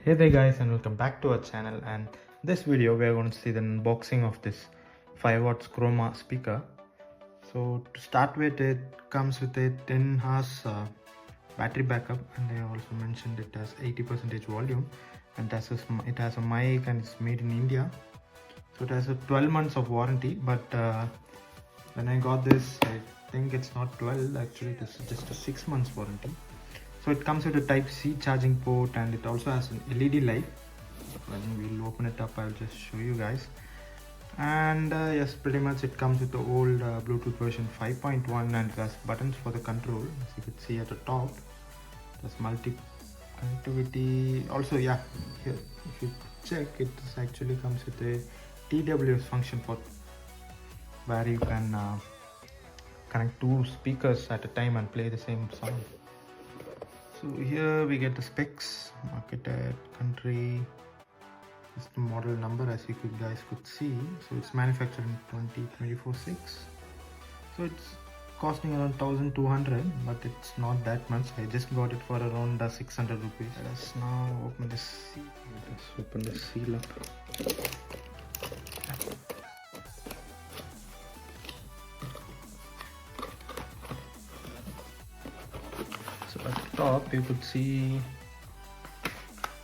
Hey there guys, and welcome back to our channel. And this video we are going to see the unboxing of this 5 watts Croma speaker. So to start with, it comes with a 10 hours battery backup, and they also mentioned it has 80% volume, and it has a mic and it's made in India. So it has a 12 months of warranty, but when I got this, I think it's not 12, actually it is just a 6 months warranty. So it comes with a type C charging port, and it also has an LED light. When we'll open it up, I'll just show you guys. And yes, pretty much it comes with the old Bluetooth version 5.1, and it has buttons for the control, as you can see at the top. There's multi connectivity. Also, yeah, here if you check, it actually comes with a TWS function for where you can connect two speakers at a time and play the same song. So here we get the specs, marketed, country, this is the model number, as you guys could see. So it's manufactured in 2024-6. So it's costing around 1200, but it's not that much. I just got it for around 600 rupees. Let us now open the seal. Let us open the seal up. So at the top you could see,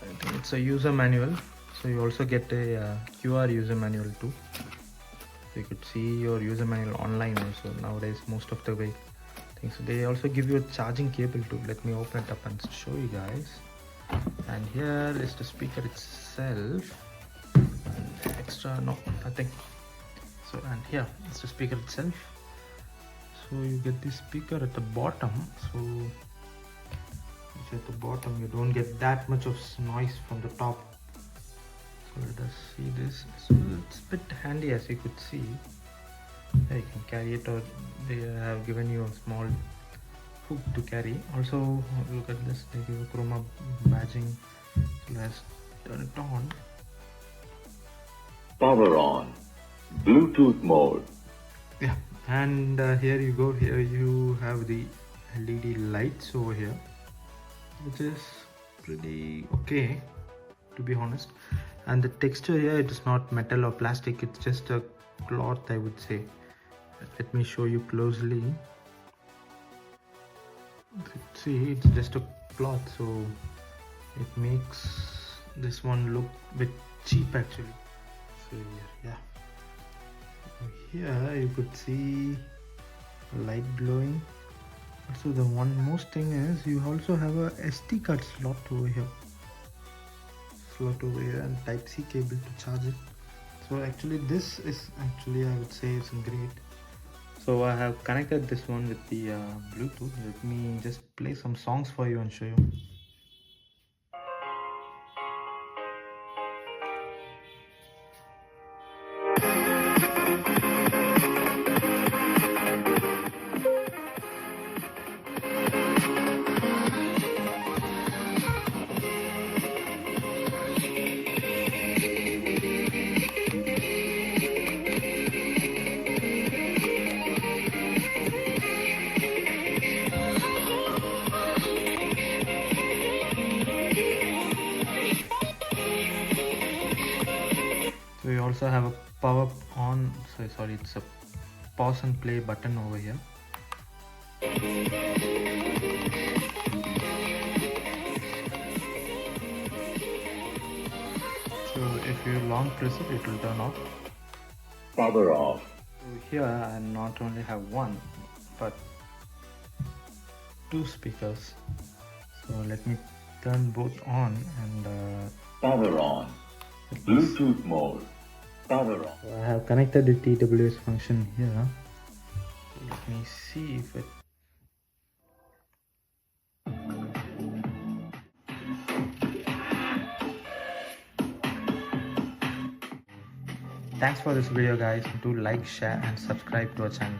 I think it's a user manual. So you also get a QR user manual too. So you could see your user manual online also nowadays, most of the way things. So they also give you a charging cable too. Let me open it up and show you guys. And here is the speaker itself. And extra, no, nothing. So, and here is the speaker itself. So you get the speaker at the bottom. So at the bottom, you don't get that much of noise from the top. So let us see this. So it's a bit handy, as you could see. Yeah, you can carry it, or they have given you a small hook to carry. Also, look at this, they give a Croma badging. So let's turn it on. Power on. Bluetooth mode. Yeah, and here you go. Here you have the LED lights over here, which is pretty okay, to be honest. And the texture here, it is not metal or plastic, it's just a cloth, I would say. Let me show you closely. See, it's just a cloth, so it makes this one look a bit cheap actually. So yeah, here you could see light glowing. So the most thing is, you also have a SD card slot over here, and type C cable to charge it. So actually this is actually, I would say, it's great. So I have connected this one with the Bluetooth. Let me just play some songs for you and show you. So we also have a power on, sorry, it's a pause and play button over here. So if you long press it, it will turn off. Power off. So here I not only have one, but two speakers. So let me turn both on, and Power on. Bluetooth mode. Power on. so I have connected the TWS function here. Let me see if it. Thanks for this video guys. Do like, share and subscribe to our channel.